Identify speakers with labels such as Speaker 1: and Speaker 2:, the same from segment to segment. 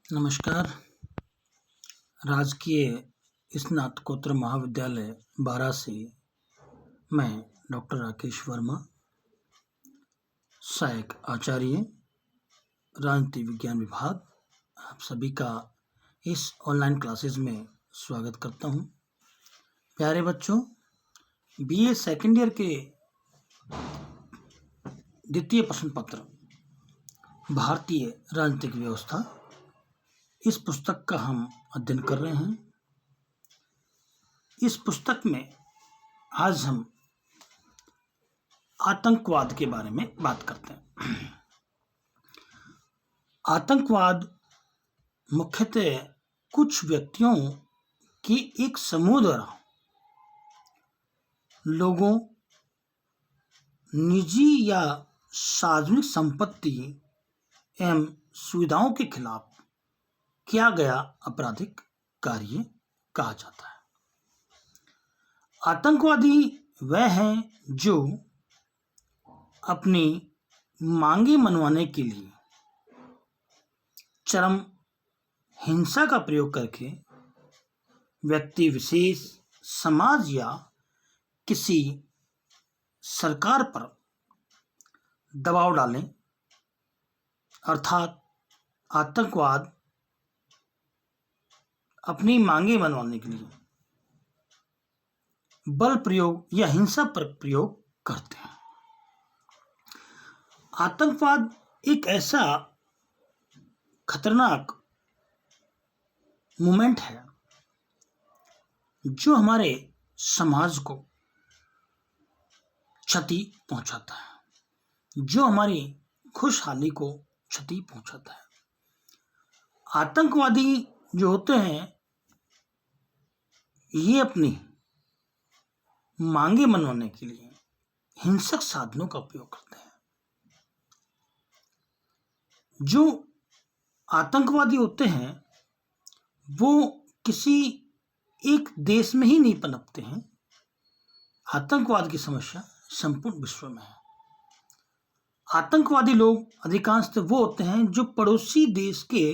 Speaker 1: नमस्कार। राजकीय स्नातकोत्तर महाविद्यालय बारा से मैं डॉक्टर राकेश वर्मा, सहायक आचार्य, राजनीति विज्ञान विभाग, आप सभी का इस ऑनलाइन क्लासेस में स्वागत करता हूं। प्यारे बच्चों, बीए सेकेंड ईयर के द्वितीय प्रश्न पत्र भारतीय राजनीतिक व्यवस्था, इस पुस्तक का हम अध्ययन कर रहे हैं। इस पुस्तक में आज हम आतंकवाद के बारे में बात करते हैं। आतंकवाद मुख्यतः कुछ व्यक्तियों के एक समूह द्वारा लोगों, निजी या सार्वजनिक संपत्ति एवं सुविधाओं के खिलाफ किया गया आपराधिक कार्य कहा जाता है। आतंकवादी वह हैं जो अपनी मांगे मनवाने के लिए चरम हिंसा का प्रयोग करके व्यक्ति विशेष, समाज या किसी सरकार पर दबाव डालें, अर्थात आतंकवाद अपनी मांगे मनवाने के लिए बल प्रयोग या हिंसा पर प्रयोग करते हैं। आतंकवाद एक ऐसा खतरनाक मूवमेंट है जो हमारे समाज को क्षति पहुंचाता है, जो हमारी खुशहाली को क्षति पहुंचाता है। आतंकवादी जो होते हैं ये अपनी मांगे मनवाने के लिए हिंसक साधनों का उपयोग करते हैं। जो आतंकवादी होते हैं वो किसी एक देश में ही नहीं पनपते हैं। आतंकवाद की समस्या संपूर्ण विश्व में है। आतंकवादी लोग अधिकांशतः वो होते हैं जो पड़ोसी देश के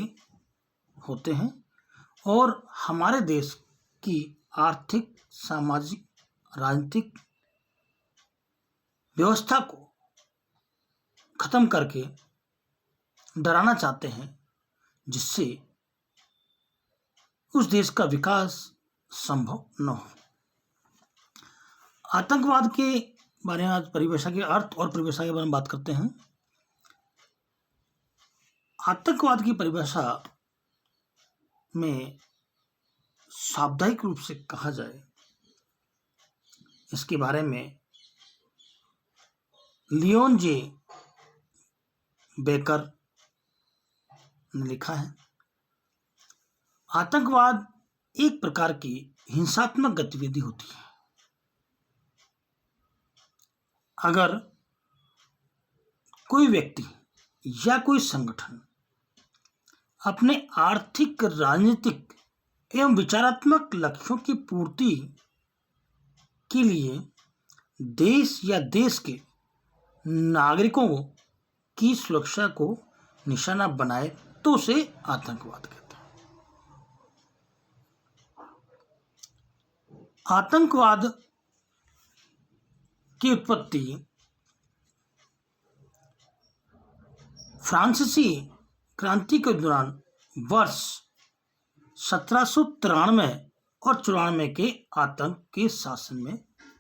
Speaker 1: होते हैं और हमारे देश की आर्थिक, सामाजिक, राजनीतिक व्यवस्था को खत्म करके डराना चाहते हैं, जिससे उस देश का विकास संभव न हो। आतंकवाद के बारे में आज परिभाषा के अर्थ और परिभाषा के बारे में बात करते हैं। आतंकवाद की परिभाषा में साप्ताहिक रूप से कहा जाए, इसके बारे में लियोन जे बेकर ने लिखा है। आतंकवाद एक प्रकार की हिंसात्मक गतिविधि होती है। अगर कोई व्यक्ति या कोई संगठन अपने आर्थिक, राजनीतिक एवं विचारात्मक लक्ष्यों की पूर्ति के लिए देश या देश के नागरिकों की सुरक्षा को निशाना बनाए तो उसे आतंकवाद कहते हैं। आतंकवाद की उत्पत्ति फ्रांसीसी क्रांति के दौरान वर्ष 1793 और 94 के आतंक के शासन में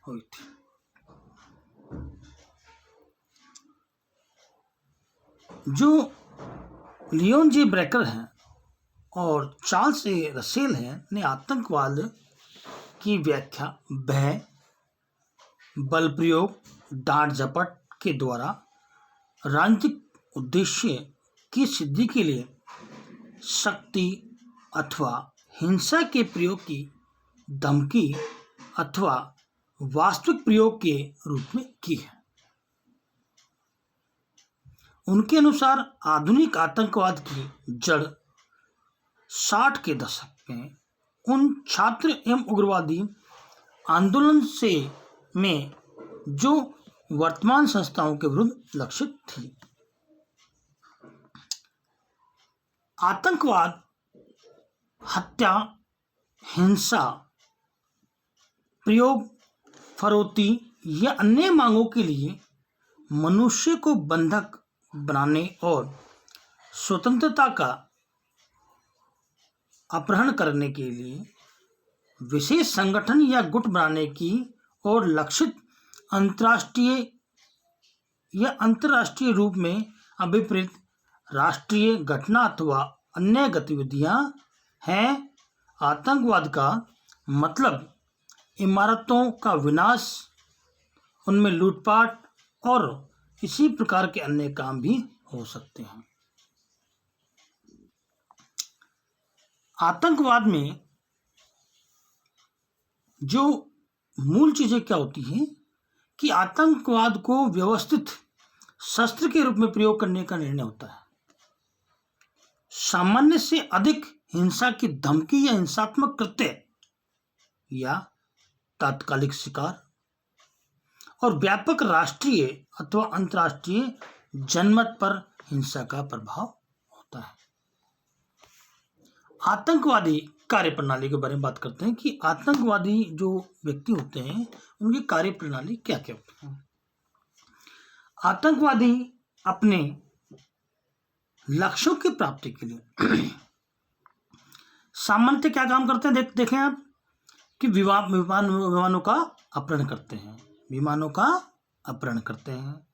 Speaker 1: हुई थी। जो लियोन जे ब्रेकर हैं और चार्ल्स ए रसेल हैं ने आतंकवाद की व्याख्या भय, बल प्रयोग, डांट झपट के द्वारा राजनीतिक उद्देश्य की सिद्धि के लिए शक्ति अथवा हिंसा के प्रयोग की धमकी अथवा वास्तविक प्रयोग के रूप में की है। उनके अनुसार आधुनिक आतंकवाद की जड़ 60 के दशक में उन छात्र एवं उग्रवादी आंदोलन से में जो वर्तमान संस्थाओं के विरुद्ध लक्षित थी। आतंकवाद हत्या, हिंसा, प्रयोग, फरोती या अन्य मांगों के लिए मनुष्य को बंधक बनाने और स्वतंत्रता का अपहरण करने के लिए विशेष संगठन या गुट बनाने की और लक्षित अंतर्राष्ट्रीय या अंतर्राष्ट्रीय रूप में अभिप्रेत राष्ट्रीय घटना अथवा अन्य गतिविधियां हैं। आतंकवाद का मतलब इमारतों का विनाश, उनमें लूटपाट और इसी प्रकार के अन्य काम भी हो सकते हैं। आतंकवाद में जो मूल चीजें क्या होती हैं कि आतंकवाद को व्यवस्थित शस्त्र के रूप में प्रयोग करने का निर्णय होता है। सामान्य से अधिक हिंसा की धमकी या हिंसात्मक कृत्य या तात्कालिक शिकार और व्यापक राष्ट्रीय अथवा अंतर्राष्ट्रीय जनमत पर हिंसा का प्रभाव होता है। आतंकवादी कार्यप्रणाली के बारे में बात करते हैं कि आतंकवादी जो व्यक्ति होते हैं उनकी कार्यप्रणाली क्या क्या होती है। आतंकवादी अपने लक्ष्यों की प्राप्ति के लिए सामान्यतः क्या काम करते हैं, देखें आप कि विमानों का अपहरण करते हैं, विमानों का अपहरण करते हैं।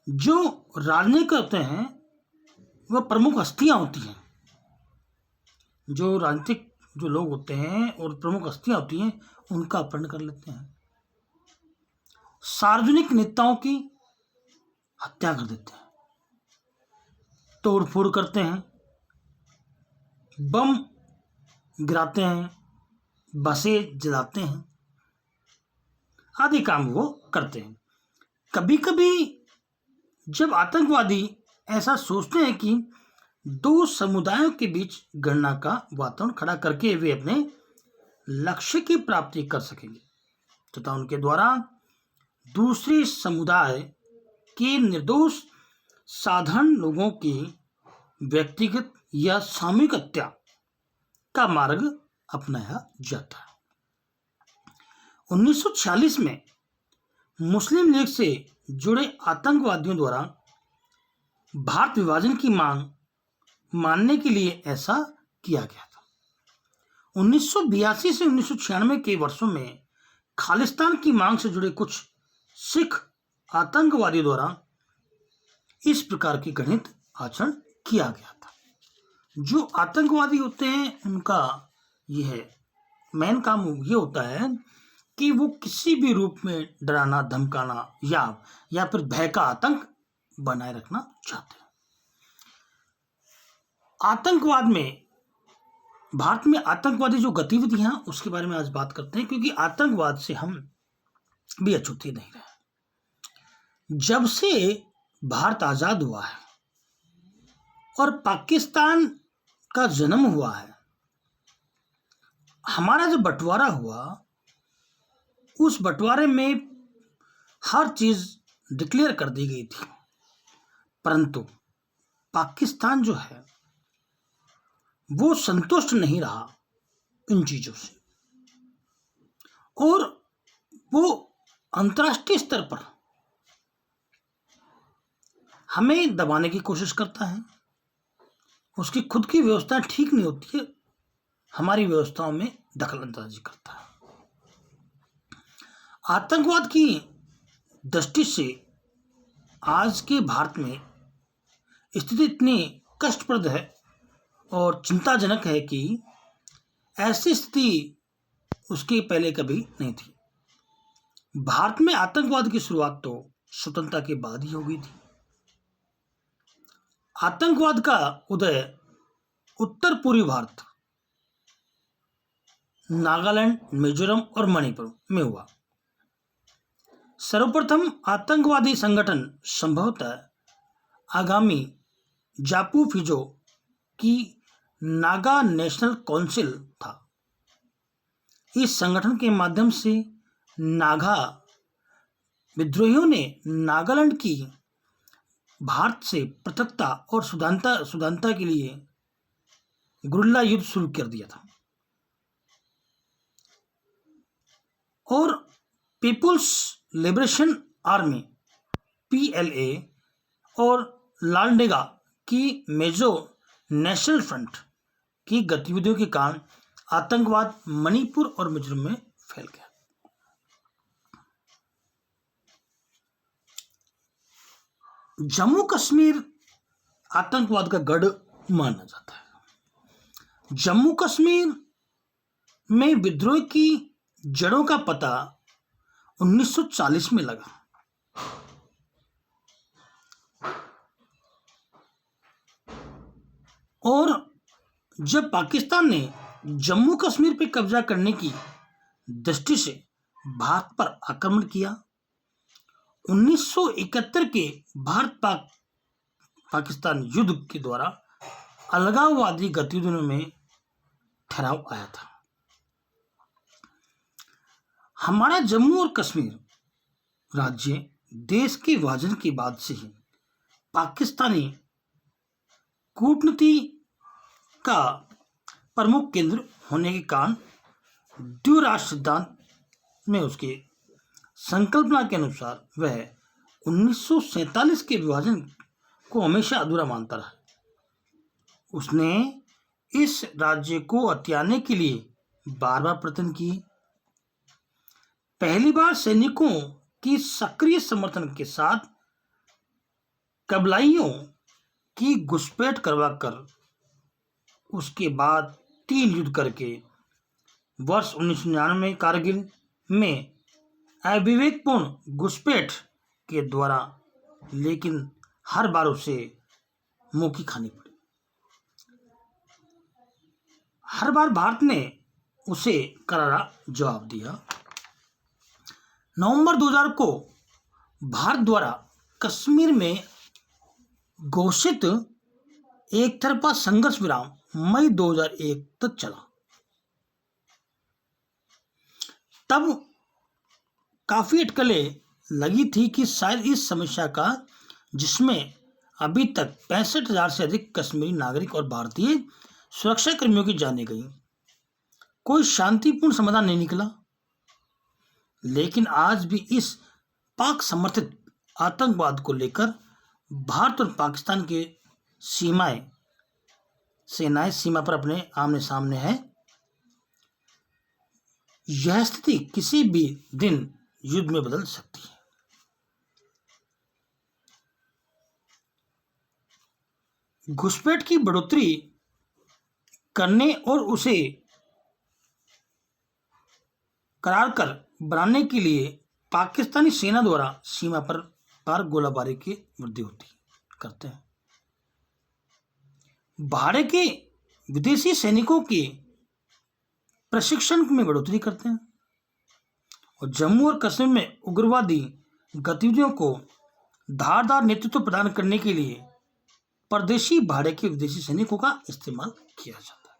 Speaker 1: जो राजनीतिक करते हैं वह प्रमुख हस्तियां होती हैं, जो राजनीतिक जो लोग होते हैं और प्रमुख हस्तियां होती हैं उनका अपहरण कर लेते हैं। सार्वजनिक नेताओं की हत्या कर देते हैं, तोड़फोड़ करते हैं, बम गिराते हैं, बसें जलाते हैं, आदि काम वो करते हैं। कभी कभी जब आतंकवादी ऐसा सोचते हैं कि दो समुदायों के बीच गणना का वातावरण खड़ा करके वे अपने लक्ष्य की प्राप्ति कर सकेंगे तथा उनके द्वारा दूसरे समुदाय के निर्दोष साधारण लोगों की व्यक्तिगत या सामूहिक हत्या का मार्ग अपनाया जाता है। 1946 में मुस्लिम लीग से जुड़े आतंकवादियों द्वारा भारत विभाजन की मांग मानने के लिए ऐसा किया गया था। 1982 से 1996 के वर्षों में खालिस्तान की मांग से जुड़े कुछ सिख आतंकवादियों द्वारा इस प्रकार की घृणित आचरण किया गया था। जो आतंकवादी होते हैं उनका यह मेन काम ये होता है कि वो किसी भी रूप में डराना, धमकाना या फिर भय का आतंक बनाए रखना चाहते हैं। आतंकवाद में, भारत में आतंकवादी जो गतिविधियां उसके बारे में आज बात करते हैं, क्योंकि आतंकवाद से हम भी अछूते नहीं रहे। जब से भारत आजाद हुआ है और पाकिस्तान का जन्म हुआ है, हमारा जो बंटवारा हुआ उस बंटवारे में हर चीज डिक्लेयर कर दी गई थी, परंतु पाकिस्तान जो है वो संतुष्ट नहीं रहा इन चीजों से और वो अंतर्राष्ट्रीय स्तर पर हमें दबाने की कोशिश करता है। उसकी खुद की व्यवस्था ठीक नहीं होती है, हमारी व्यवस्थाओं में दखलंदाजी करता है। आतंकवाद की दृष्टि से आज के भारत में स्थिति इतनी कष्टप्रद है और चिंताजनक है कि ऐसी स्थिति उसके पहले कभी नहीं थी। भारत में आतंकवाद की शुरुआत तो स्वतंत्रता के बाद ही हो गई थी। आतंकवाद का उदय उत्तर पूर्वी भारत, नागालैंड, मिजोरम और मणिपुर में हुआ। सर्वप्रथम आतंकवादी संगठन संभवतः आगामी जापू फिजो की नागा नेशनल काउंसिल था। इस संगठन के माध्यम से नागा विद्रोहियों ने नागालैंड की भारत से पृथकता और सुधारता के लिए गुरिल्ला युद्ध शुरू कर दिया था और पीपुल्स लिबरेशन आर्मी पीएलए और लालडेगा की मेजो नेशनल फ्रंट की गतिविधियों के कारण आतंकवाद मणिपुर और मिजोरम में फैल गया। जम्मू कश्मीर आतंकवाद का गढ़ माना जाता है। जम्मू कश्मीर में विद्रोह की जड़ों का पता 1940 में लगा। और जब पाकिस्तान ने जम्मू कश्मीर पर कब्जा करने की दृष्टि से भारत पर आक्रमण किया, 1971 के भारत पाकिस्तान युद्ध के द्वारा अलगाववादी गतिविधियों में ठहराव आया था। हमारा जम्मू और कश्मीर राज्य देश के विभाजन के बाद से ही पाकिस्तानी कूटनीति का प्रमुख केंद्र होने के कारण द्विराष्ट्र सिद्धांत में उसके संकल्पना के अनुसार वह 1947 के विभाजन को हमेशा अधूरा मानता रहा। उसने इस राज्य को हथियाने के लिए बार बार प्रयत्न किए। पहली बार सैनिकों की सक्रिय समर्थन के साथ कबलाइयों की घुसपैठ करवाकर उसके बाद 3 युद्ध करके वर्ष 1999 में कारगिल में अविवेकपूर्ण घुसपैठ के द्वारा, लेकिन हर बार उसे मुंह की खानी पड़ी। हर बार भारत ने उसे करारा जवाब दिया। नवंबर 2000 को भारत द्वारा कश्मीर में घोषित एक तरफा संघर्ष विराम मई 2001 तक चला। तब काफी अटकलें लगी थी कि शायद इस समस्या का, जिसमें अभी तक 65,000 से अधिक कश्मीरी नागरिक और भारतीय सुरक्षा कर्मियों की जानें गई, कोई शांतिपूर्ण समाधान नहीं निकला। लेकिन आज भी इस पाक समर्थित आतंकवाद को लेकर भारत और पाकिस्तान के सेनाएं सीमा पर अपने आमने सामने है। यह स्थिति किसी भी दिन युद्ध में बदल सकती है। घुसपैठ की बढ़ोतरी करने और उसे करार कर बनाने के लिए पाकिस्तानी सेना द्वारा सीमा पर गोलाबारी की वृद्धि करते हैं। भारत के विदेशी सैनिकों के प्रशिक्षण में बढ़ोतरी करते हैं और जम्मू और कश्मीर में उग्रवादी गतिविधियों को धारदार नेतृत्व प्रदान करने के लिए परदेशी भारत के विदेशी सैनिकों का इस्तेमाल किया जाता है।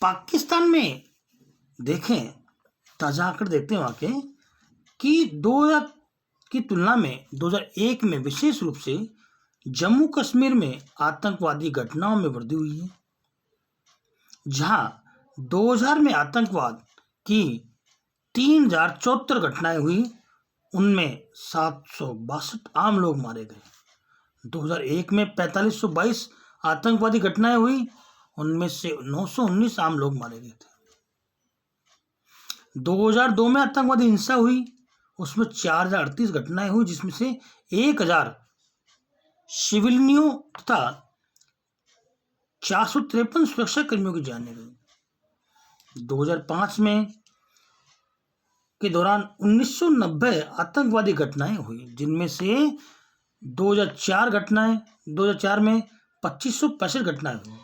Speaker 1: पाकिस्तान में देखें, ताजा आंकड़े देखते हैं वहां के कि 2000 की तुलना में 2001 में विशेष रूप से जम्मू कश्मीर में आतंकवादी घटनाओं में वृद्धि हुई है। जहां 2000 में आतंकवाद की 3074 घटनाएं हुई, उनमें 762 आम लोग मारे गए। 2001 में 4522 आतंकवादी घटनाएं हुई, उनमें से 919 आम लोग मारे गए थे। 2002 में आतंकवादी हिंसा हुई, उसमें 4038 घटनाएं हुई, जिसमें से 1000 सिविलियनों तथा 453 सुरक्षा कर्मियों की जानें गई। 2005 में के दौरान 1990 आतंकवादी घटनाएं हुई, जिनमें से 2004 में 2565 घटनाएं हुई।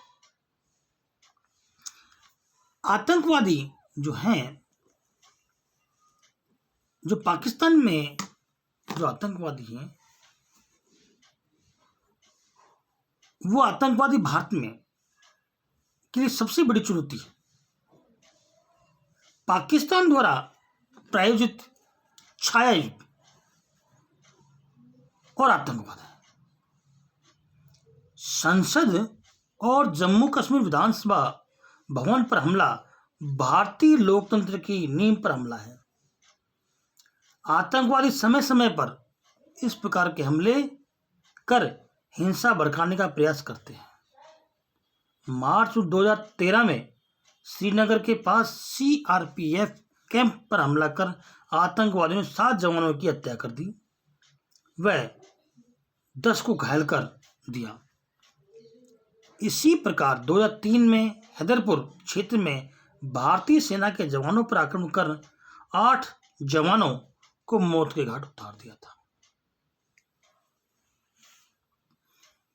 Speaker 1: आतंकवादी जो हैं, जो पाकिस्तान में जो आतंकवादी हैं, वो आतंकवादी भारत में के लिए सबसे बड़ी चुनौती है। पाकिस्तान द्वारा प्रायोजित छाया युद्ध और आतंकवाद है। संसद और जम्मू कश्मीर विधानसभा भवन पर हमला भारतीय लोकतंत्र की नींव पर हमला है। आतंकवादी समय समय पर इस प्रकार के हमले कर हिंसा भड़काने का प्रयास करते हैं। मार्च 2013 में श्रीनगर के पास सीआरपीएफ कैंप पर हमला कर आतंकवादियों ने 7 जवानों की हत्या कर दी, वह 10 को घायल कर दिया। इसी प्रकार 2003 में हैदरपुर क्षेत्र में भारतीय सेना के जवानों पर आक्रमण कर 8 जवानों को मौत के घाट उतार दिया था।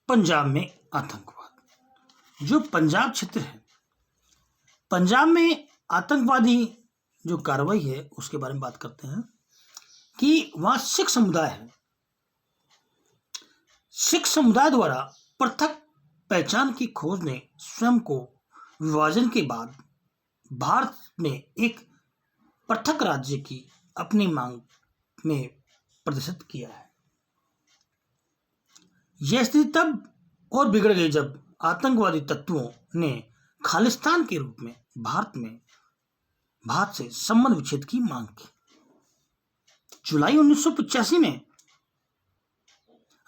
Speaker 1: पंजाब में आतंकवाद। जो पंजाब क्षेत्र है, पंजाब में आतंकवादी जो कार्रवाई है उसके बारे में बात करते हैं कि वहां सिख समुदाय है। सिख समुदाय द्वारा पृथक पहचान की खोज ने स्वयं को विभाजन के बाद भारत में एक पृथक राज्य की अपनी मांग में प्रदर्शित किया है। यह स्थिति तब और बिगड़ गई जब आतंकवादी तत्वों ने खालिस्तान के रूप में भारत से संबंध विच्छेद की मांग की। जुलाई 1985 में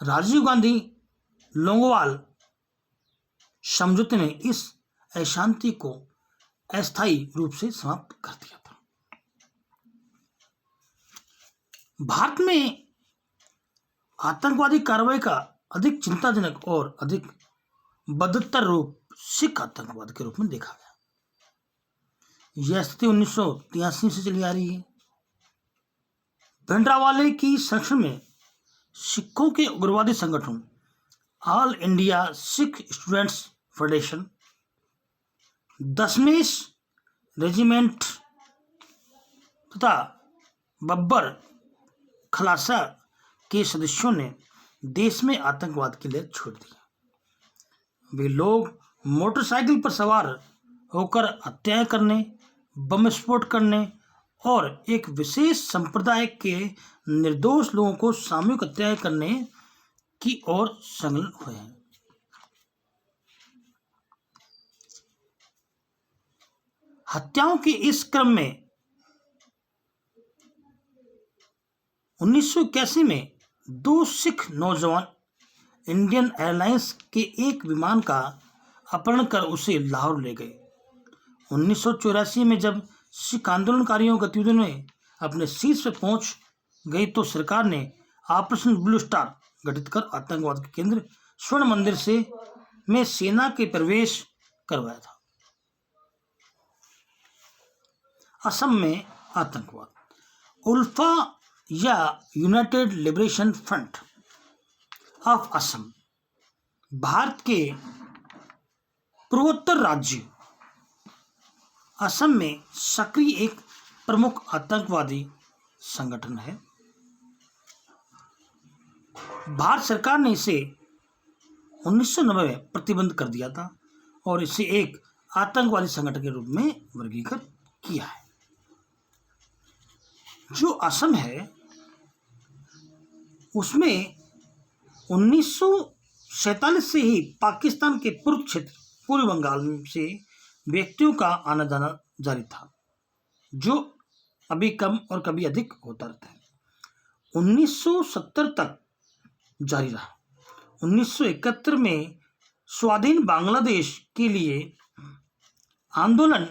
Speaker 1: राजीव गांधी लोंगोवाल समझौते ने इस अशांति को अस्थायी रूप से समाप्त कर दिया था। भारत में आतंकवादी कार्रवाई का अधिक चिंताजनक और अधिक बदतर रूप सिख आतंकवाद के रूप में देखा गया। यह स्थिति 1983 से चली आ रही है। भिंडरावाले की संरक्षण में सिखों के उग्रवादी संगठन All India Sikh Students Federation, 10वें रेजिमेंट तथा बब्बर खलासा के सदस्यों ने देश में आतंकवाद की लहर छोड़ दी। वे लोग मोटरसाइकिल पर सवार होकर हत्याएं करने, बम विस्फोट करने और एक विशेष संप्रदाय के निर्दोष लोगों को सामूहिक हत्याएं करने की ओर संलग्न हुए हैं। हत्याओं के इस क्रम में 1981 में 2 सिख नौजवान इंडियन एयरलाइंस के एक विमान का अपहरण कर उसे लाहौर ले गए। 1984 में जब सिख आंदोलनकारियों गतिविधियों में अपने शीर्ष पर पहुंच गई तो सरकार ने ऑपरेशन ब्लू स्टार गठित कर आतंकवाद के केंद्र स्वर्ण मंदिर में सेना के प्रवेश करवाया था। असम में आतंकवाद। उल्फा या United liberation front of Assam Bharat के पूर्वोत्तर राज्य असम में सक्रिय एक प्रमुख आतंकवादी संगठन है। भारत सरकार ने इसे 1990 में प्रतिबंध कर दिया था और इसे एक आतंकवादी संगठन के रूप में वर्गीकृत किया है। जो असम है उसमें 1947 से ही पाकिस्तान के पूर्व क्षेत्र पूर्व बंगाल से व्यक्तियों का आना जाना जारी था, जो अभी कम और कभी अधिक होता रहता है। 1970 तक जारी रहा। 1971 में स्वाधीन बांग्लादेश के लिए आंदोलन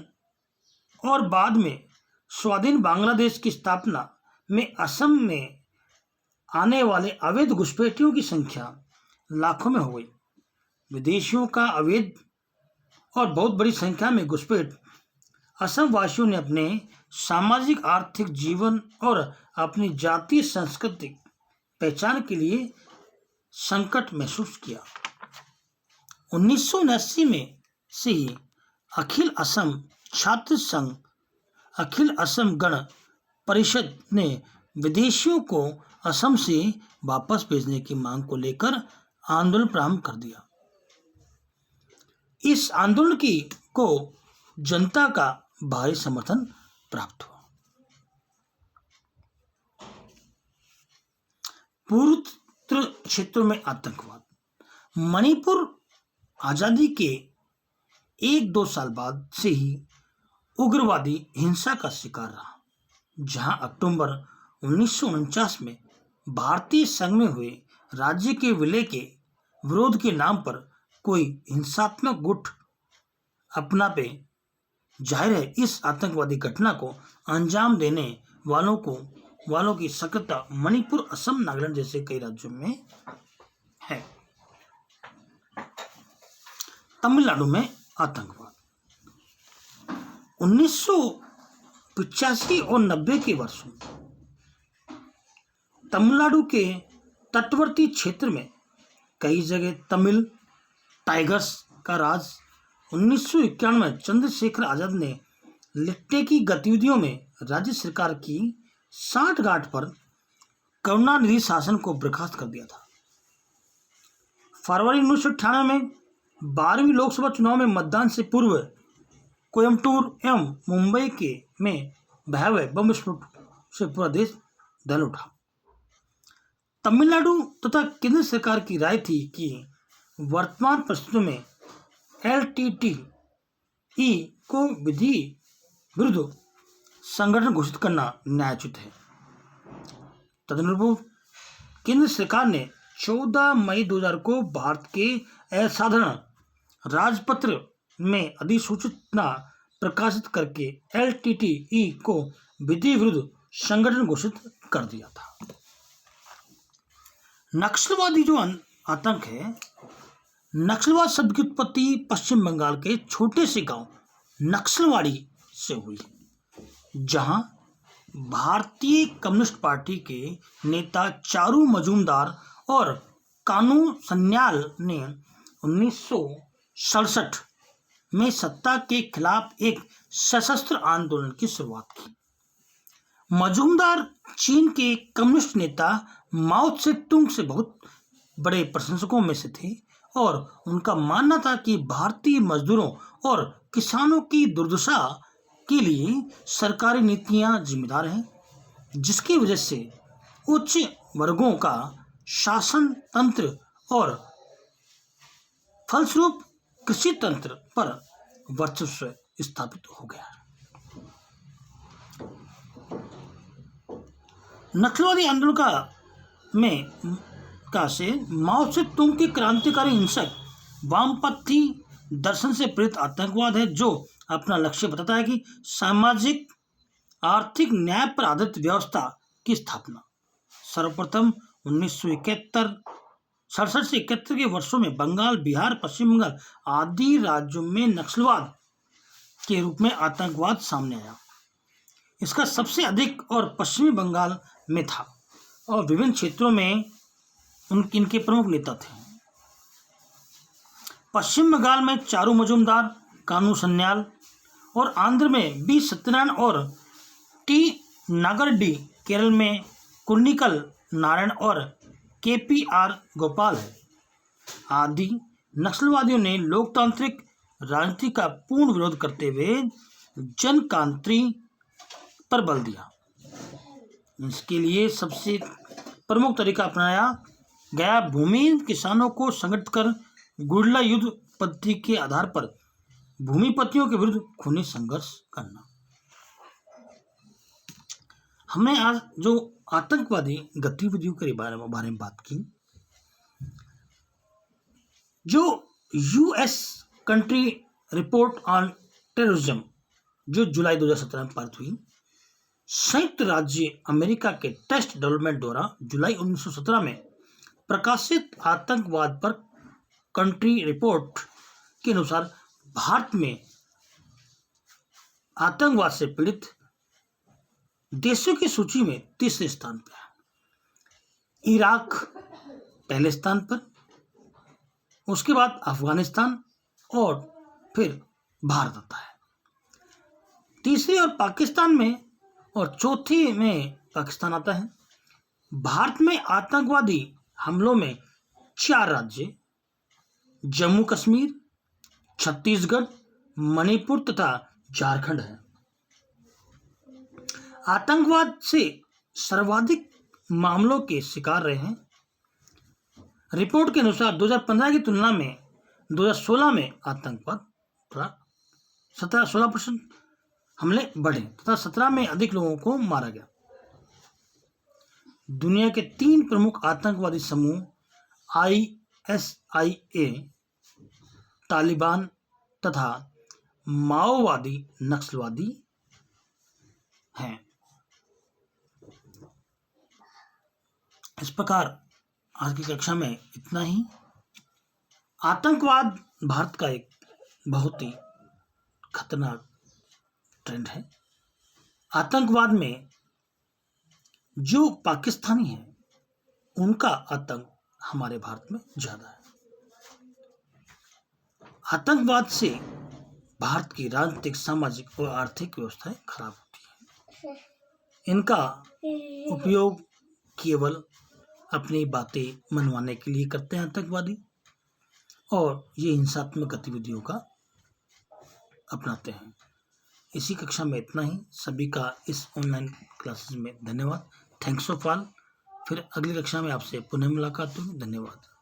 Speaker 1: और बाद में स्वाधीन बांग्लादेश की स्थापना में असम में आने वाले अवैध घुसपैठियों की संख्या लाखों में हो गई। विदेशियों का अवैध और बहुत बड़ी संख्या में घुसपैठ असम वासियों ने अपने सामाजिक आर्थिक जीवन और अपनी जातीय सांस्कृतिक पहचान के लिए संकट महसूस किया। 1979 में से ही अखिल असम छात्र संघ, अखिल असम गण परिषद ने विदेशियों को असम से वापस भेजने की मांग को लेकर आंदोलन प्रारंभ कर दिया। इस आंदोलन को जनता का भारी समर्थन प्राप्त हुआ। पूर्वोत्तर क्षेत्रों में आतंकवाद। मणिपुर आज़ादी के 1-2 साल बाद से ही उग्रवादी हिंसा का शिकार रहा, जहां अक्टूबर 1949 में भारतीय संघ में हुए राज्य के विलय के विरोध के नाम पर कोई हिंसात्मक गुट अपना पे जाहिर है इस आतंकवादी घटना को अंजाम देने वालों की सक्रियता मणिपुर, असम, नागालैंड जैसे कई राज्यों में है। तमिलनाडु में आतंकवाद 1985 और 90 के वर्षों तमिलनाडु के तटवर्ती क्षेत्र में कई जगह तमिल टाइगर्स का राज। 1991 में चंद्रशेखर आजाद ने लिट्टे की गतिविधियों में राज्य सरकार की सांठगांठ पर करुणानिधि शासन को बर्खास्त कर दिया था। फरवरी 1998 में 12वीं लोकसभा चुनाव में मतदान से पूर्व कोयम्बटूर एवं मुंबई में भयावह बम विस्फोट से पूरा देश दहल उठा। तमिलनाडु तथा केंद्र सरकार की राय थी कि वर्तमान परिस्थितियों में LTTE को विधि विरुद्ध संगठन घोषित करना न्यायोचित है। तदनुरूप केंद्र सरकार ने 14 मई 2000 को भारत के असाधारण राजपत्र में अधिसूचना प्रकाशित करके LTTE को विधि विरुद्ध संगठन घोषित कर दिया था। नक्सलवादी जो आतंक है, नक्सलवाद शब्द की उत्पत्ति पश्चिम बंगाल के छोटे से गांव नक्सलवाड़ी से हुई, जहां भारतीय कम्युनिस्ट पार्टी के नेता चारू मजूमदार और कानू सन्याल ने 1967 में सत्ता के खिलाफ एक सशस्त्र आंदोलन की शुरुआत की। मजूमदार चीन के कम्युनिस्ट नेता माओ त्से तुंग से बहुत बड़े प्रशंसकों में से थे और उनका मानना था कि भारतीय मजदूरों और किसानों की दुर्दशा के लिए सरकारी नीतियां जिम्मेदार हैं, जिसकी वजह से उच्च वर्गों का शासन तंत्र और फलस्वरूप कृषि तंत्र पर वर्चस्व स्थापित हो गया। नक्सलवादी आंदोलन से माओ त्से तुंग के क्रांतिकारी हिंसक वामपंथी दर्शन से प्रेरित आतंकवाद है, जो अपना लक्ष्य बताता है कि सामाजिक आर्थिक न्याय पर आधारित व्यवस्था की स्थापना। सर्वप्रथम 1967 से 71 के वर्षों में बंगाल, बिहार, पश्चिम बंगाल आदि राज्यों में नक्सलवाद के रूप में आतंकवाद सामने आया। इसका सबसे अधिक और पश्चिमी बंगाल में था और विभिन्न क्षेत्रों में इनके प्रमुख नेता थे। पश्चिम बंगाल में चारू मजूमदार, कानू सन्याल और आंध्र में बी सत्यनारायण और टी नागरेड्डी, केरल में कुन्निकल नारायण और KPR गोपाल है आदि नक्सलवादियों ने लोकतांत्रिक राजनीति का पूर्ण विरोध करते हुए जनक्रांति पर बल दिया। इसके लिए सबसे प्रमुख तरीका अपनाया गया भूमि किसानों को संगठित कर गुरिल्ला युद्ध पद्धति के आधार पर भूमिपतियों के विरुद्ध खूनी संघर्ष करना। हमने आज जो आतंकवादी गतिविधियों के बारे में बात की, जो US country report on terrorism जो जुलाई 2017 में पारित हुई, संयुक्त राज्य अमेरिका के टेस्ट डेवलपमेंट द्वारा जुलाई 1917 में प्रकाशित आतंकवाद पर कंट्री रिपोर्ट के अनुसार भारत में आतंकवाद से पीड़ित देशों की सूची में तीसरे स्थान पर है। इराक पहले स्थान पर, उसके बाद अफगानिस्तान और फिर भारत आता है। तीसरी और पाकिस्तान में और चौथी में पाकिस्तान आता है। भारत में आतंकवादी हमलों में 4 राज्य जम्मू कश्मीर, छत्तीसगढ़, मणिपुर तथा झारखंड है। आतंकवाद से सर्वाधिक मामलों के शिकार रहे हैं। रिपोर्ट के अनुसार 2015 की तुलना में 2016 में आतंकवाद थोड़ा 16% हमले बढ़े तथा 17 में अधिक लोगों को मारा गया। दुनिया के 3 प्रमुख आतंकवादी समूह ISIA, तालिबान तथा माओवादी नक्सलवादी हैं। इस प्रकार आज की कक्षा में इतना ही। आतंकवाद भारत का एक बहुत ही खतरनाक ट्रेंड है। आतंकवाद में जो पाकिस्तानी हैं उनका आतंक हमारे भारत में ज्यादा है। आतंकवाद से भारत की राजनीतिक, सामाजिक और आर्थिक व्यवस्थाएं खराब होती हैं। इनका उपयोग केवल अपनी बातें मनवाने के लिए करते हैं आतंकवादी, और ये हिंसात्मक गतिविधियों का अपनाते हैं। इसी कक्षा में इतना ही। सभी का इस ऑनलाइन क्लासेस में धन्यवाद। Thanks of all. फिर अगली कक्षा में आपसे पुनः मुलाकात होगी। धन्यवाद।